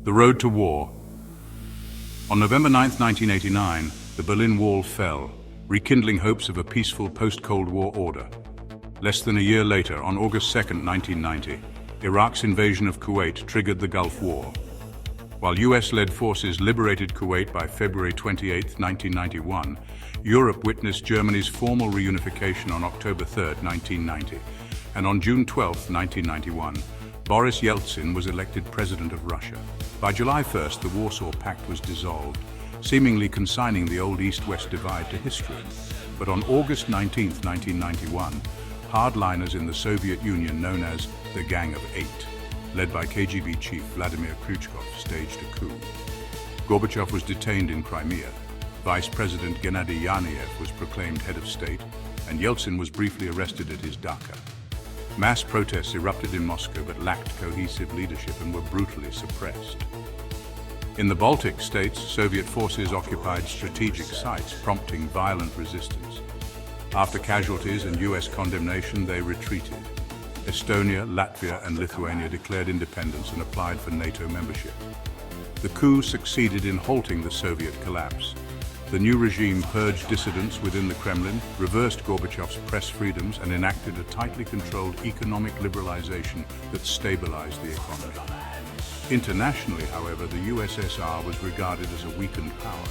The road to war. On November 9, 1989, the Berlin Wall fell, rekindling hopes of a peaceful post-Cold War order. Less than a year later, on August 2, 1990, Iraq's invasion of Kuwait triggered the Gulf War. While US-led forces liberated Kuwait by February 28, 1991, Europe witnessed Germany's formal reunification on October 3, 1990, and on June 12, 1991, Boris Yeltsin was elected president of Russia. By July 1st, the Warsaw Pact was dissolved, seemingly consigning the old East-West divide to history. But on August 19, 1991, hardliners in the Soviet Union known as the Gang of Eight, led by KGB chief Vladimir Khrushchev, staged a coup. Gorbachev was detained in Crimea, Vice President Gennady Yanev was proclaimed head of state, and Yeltsin was briefly arrested at his dacha. Mass protests erupted in Moscow but lacked cohesive leadership and were brutally suppressed. In the Baltic states, Soviet forces occupied strategic sites, prompting violent resistance. After casualties and US condemnation, they retreated. Estonia, Latvia, and Lithuania declared independence and applied for NATO membership. The coup succeeded in halting the Soviet collapse. The new regime purged dissidents within the Kremlin, reversed Gorbachev's press freedoms, and enacted a tightly controlled economic liberalization that stabilized the economy. Internationally, however, the USSR was regarded as a weakened power.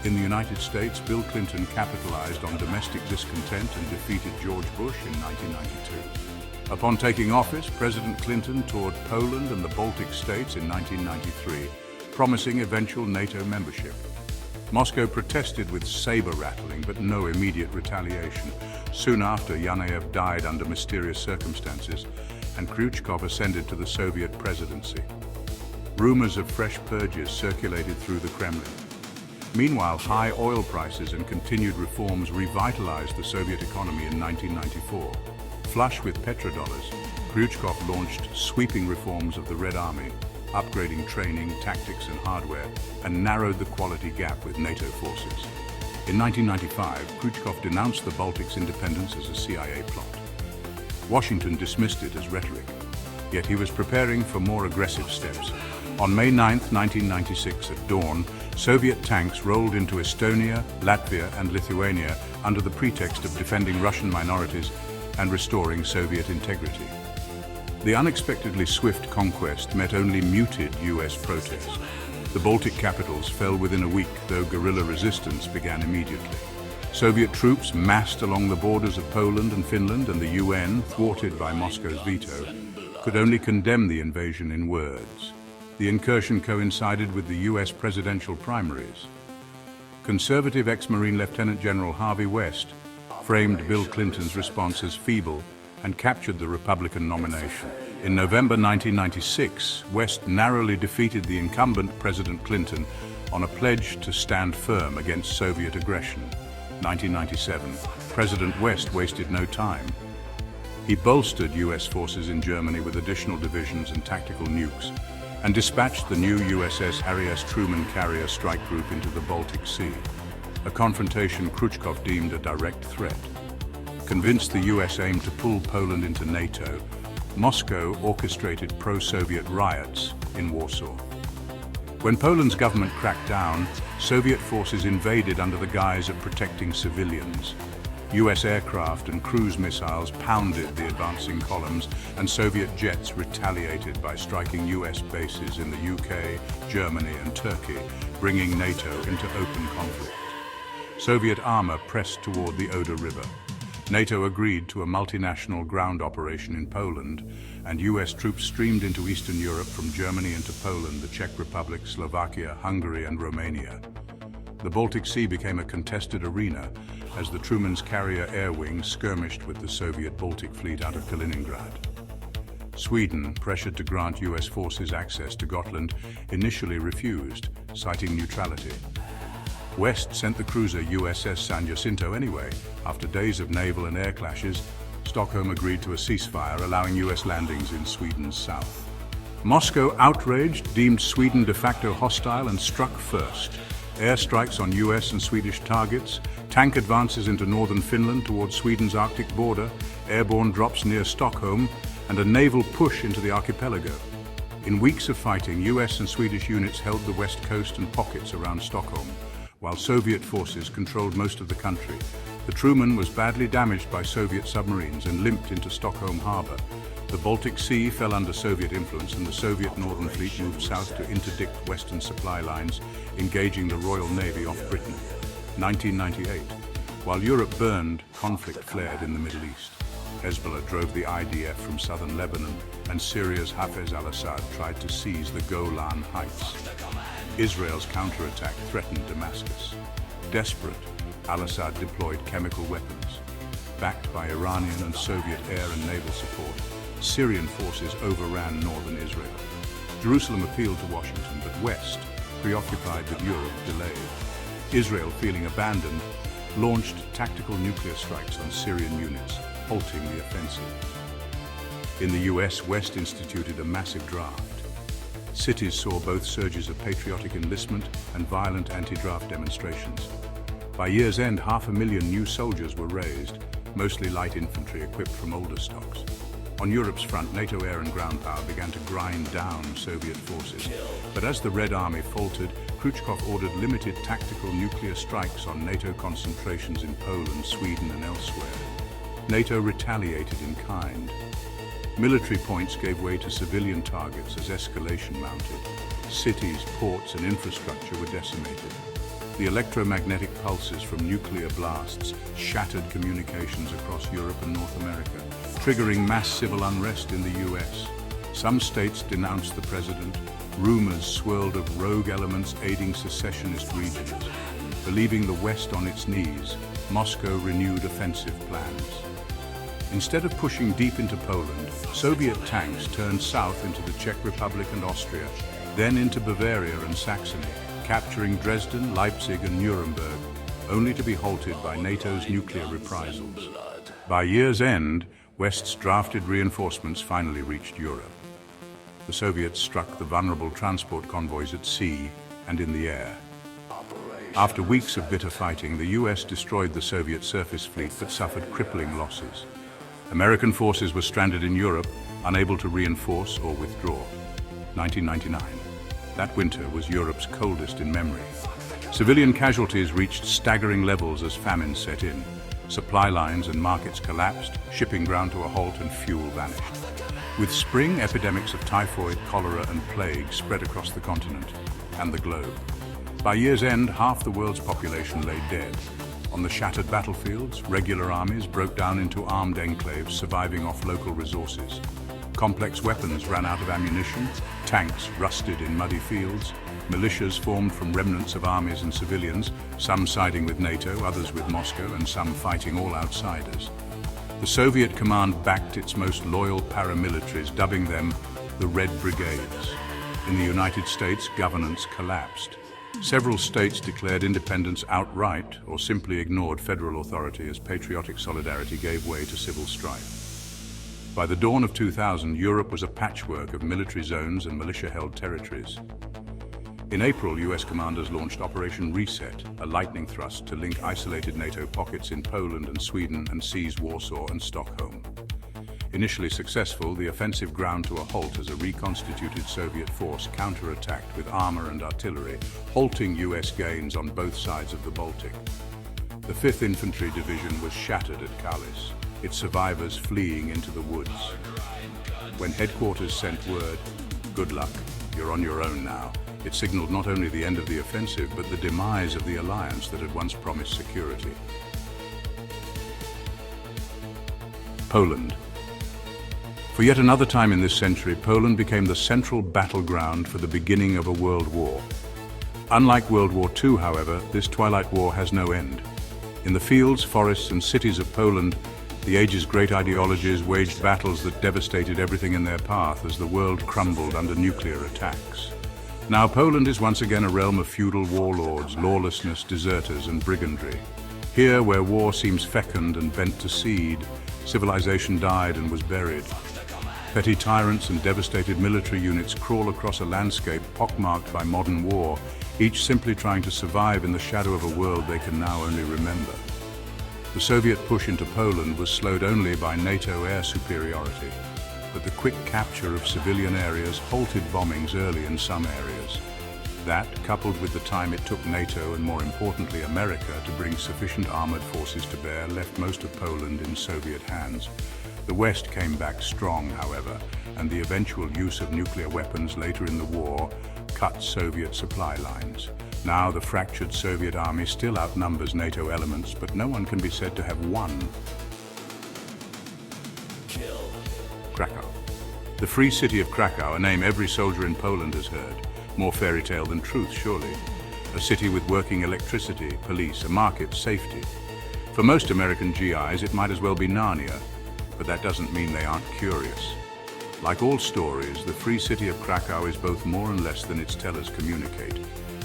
In the United States, Bill Clinton capitalized on domestic discontent and defeated George Bush in 1992. Upon taking office, President Clinton toured Poland and the Baltic states in 1993, promising eventual NATO membership. Moscow protested with saber-rattling, but no immediate retaliation. Soon after, Yanev died under mysterious circumstances, and Khrushchev ascended to the Soviet presidency. Rumors of fresh purges circulated through the Kremlin. Meanwhile, high oil prices and continued reforms revitalized the Soviet economy in 1994. Flush with petrodollars, Khrushchev launched sweeping reforms of the Red Army, upgrading training, tactics, and hardware, and narrowed the quality gap with NATO forces. In 1995, Khrushchev denounced the Baltics' independence as a CIA plot. Washington dismissed it as rhetoric, yet he was preparing for more aggressive steps. On May 9, 1996, at dawn, Soviet tanks rolled into Estonia, Latvia, and Lithuania under the pretext of defending Russian minorities and restoring Soviet integrity. The unexpectedly swift conquest met only muted US protest. The Baltic capitals fell within a week, though guerrilla resistance began immediately. Soviet troops massed along the borders of Poland and Finland, and the UN, thwarted by Moscow's veto, could only condemn the invasion in words. The incursion coincided with the US presidential primaries. Conservative ex-Marine Lieutenant General Harvey West framed Bill Clinton's response as feeble and captured the Republican nomination. In November 1996, West narrowly defeated the incumbent President Clinton on a pledge to stand firm against Soviet aggression. 1997, President West wasted no time. He bolstered US forces in Germany with additional divisions and tactical nukes, and dispatched the new USS Harry S. Truman carrier strike group into the Baltic Sea, a confrontation Khrushchev deemed a direct threat. Convinced the US aimed to pull Poland into NATO, Moscow orchestrated pro-Soviet riots in Warsaw. When Poland's government cracked down, Soviet forces invaded under the guise of protecting civilians. US aircraft and cruise missiles pounded the advancing columns, and Soviet jets retaliated by striking US bases in the UK, Germany, and Turkey, bringing NATO into open conflict. Soviet armor pressed toward the Oder River. NATO agreed to a multinational ground operation in Poland, and US troops streamed into Eastern Europe from Germany into Poland, the Czech Republic, Slovakia, Hungary, and Romania. The Baltic Sea became a contested arena as the Truman's carrier air wing skirmished with the Soviet Baltic Fleet out of Kaliningrad. Sweden, pressured to grant US forces access to Gotland, initially refused, citing neutrality. West sent the cruiser USS San Jacinto anyway. After days of naval and air clashes, Stockholm agreed to a ceasefire, allowing US landings in Sweden's south. Moscow, outraged, deemed Sweden de facto hostile and struck first. Airstrikes on US and Swedish targets, tank advances into northern Finland towards Sweden's Arctic border, airborne drops near Stockholm, and a naval push into the archipelago. In weeks of fighting, US and Swedish units held the west coast and pockets around Stockholm, while Soviet forces controlled most of the country. The Truman was badly damaged by Soviet submarines and limped into Stockholm harbor. The Baltic Sea fell under Soviet influence, and the Soviet Northern Fleet moved south to interdict Western supply lines, engaging the Royal Navy off Britain. 1998. While Europe burned, conflict flared in the Middle East. Hezbollah drove the IDF from southern Lebanon, and Syria's Hafez al-Assad tried to seize the Golan Heights. Israel's counterattack threatened Damascus. Desperate, al-Assad deployed chemical weapons. Backed by Iranian and Soviet air and naval support, Syrian forces overran northern Israel. Jerusalem appealed to Washington, but West, preoccupied with Europe, delayed. Israel, feeling abandoned, launched tactical nuclear strikes on Syrian units, halting the offensive. In the US, West instituted a massive draft. Cities saw both surges of patriotic enlistment and violent anti-draft demonstrations. By year's end, 500,000 new soldiers were raised, mostly light infantry equipped from older stocks. On Europe's front, NATO air and ground power began to grind down Soviet forces. But as the Red Army faltered, Khrushchev ordered limited tactical nuclear strikes on NATO concentrations in Poland, Sweden, and elsewhere. NATO retaliated in kind. Military points gave way to civilian targets as escalation mounted. Cities, ports, and infrastructure were decimated. The electromagnetic pulses from nuclear blasts shattered communications across Europe and North America, triggering mass civil unrest in the US. Some states denounced the president. Rumors swirled of rogue elements aiding secessionist regions. Believing the West on its knees, Moscow renewed offensive plans. Instead of pushing deep into Poland, Soviet tanks turned south into the Czech Republic and Austria, then into Bavaria and Saxony, capturing Dresden, Leipzig, and Nuremberg, only to be halted by NATO's nuclear reprisals. By year's end, West's drafted reinforcements finally reached Europe. The Soviets struck the vulnerable transport convoys at sea and in the air. After weeks of bitter fighting, the US destroyed the Soviet surface fleet but suffered crippling losses. American forces were stranded in Europe, unable to reinforce or withdraw. 1999. That winter was Europe's coldest in memory. Civilian casualties reached staggering levels as famine set in. Supply lines and markets collapsed, shipping ground to a halt, and fuel vanished. With spring, epidemics of typhoid, cholera, and plague spread across the continent and the globe. By year's end, half the world's population lay dead. On the shattered battlefields, regular armies broke down into armed enclaves surviving off local resources. Complex weapons ran out of ammunition, tanks rusted in muddy fields, militias formed from remnants of armies and civilians, some siding with NATO, others with Moscow, and some fighting all outsiders. The Soviet command backed its most loyal paramilitaries, dubbing them the Red Brigades. In the United States, governance collapsed. Several states declared independence outright or simply ignored federal authority as patriotic solidarity gave way to civil strife. By the dawn of 2000, Europe was a patchwork of military zones and militia-held territories. In April, US commanders launched Operation Reset, a lightning thrust to link isolated NATO pockets in Poland and Sweden and seize Warsaw and Stockholm. Initially successful, the offensive ground to a halt as a reconstituted Soviet force counterattacked with armor and artillery, halting US gains on both sides of the Baltic. The 5th Infantry Division was shattered at Kalis, its survivors fleeing into the woods. When headquarters sent word, "Good luck, you're on your own now," it signaled not only the end of the offensive, but the demise of the alliance that had once promised security. Poland. For yet another time in this century, Poland became the central battleground for the beginning of a world war. Unlike World War II, however, this Twilight War has no end. In the fields, forests, and cities of Poland, the age's great ideologies waged battles that devastated everything in their path as the world crumbled under nuclear attacks. Now Poland is once again a realm of feudal warlords, lawlessness, deserters, and brigandry. Here, where war seems fecund and bent to seed, civilization died and was buried. Petty tyrants and devastated military units crawl across a landscape pockmarked by modern war, each simply trying to survive in the shadow of a world they can now only remember. The Soviet push into Poland was slowed only by NATO air superiority. but the quick capture of civilian areas halted bombings early in some areas. That, coupled with the time it took NATO and more importantly America to bring sufficient armored forces to bear, left most of Poland in Soviet hands. The West came back strong, however, and the eventual use of nuclear weapons later in the war cut Soviet supply lines. Now the fractured Soviet army still outnumbers NATO elements, but no one can be said to have won. Krakow. The free city of Krakow, a name every soldier in Poland has heard. More fairy tale than truth, surely. A city with working electricity, police, a market, safety. For most American GIs, it might as well be Narnia, but that doesn't mean they aren't curious. Like all stories, the free city of Krakow is both more and less than its tellers communicate.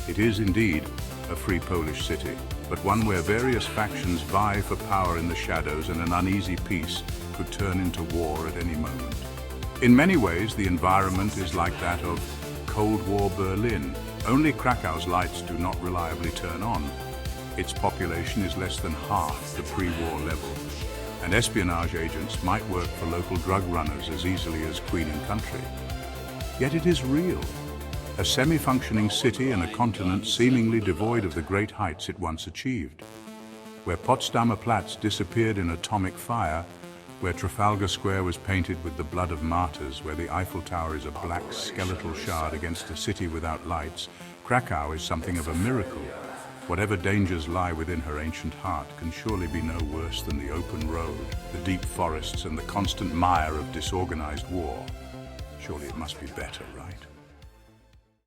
It is indeed a free Polish city, but one where various factions vie for power in the shadows, and an uneasy peace could turn into war at any moment. In many ways, the environment is like that of Cold War Berlin. Only Krakow's lights do not reliably turn on. Its population is less than half the pre-war level, and espionage agents might work for local drug runners as easily as Queen and Country. Yet it is real. A semi-functioning city and a continent seemingly devoid of the great heights it once achieved. Where Potsdamer Platz disappeared in atomic fire, where Trafalgar Square was painted with the blood of martyrs, where the Eiffel Tower is a black skeletal shard against a city without lights, Krakow is something of a miracle. Whatever dangers lie within her ancient heart can surely be no worse than the open road, the deep forests, and the constant mire of disorganized war. Surely it must be better, right?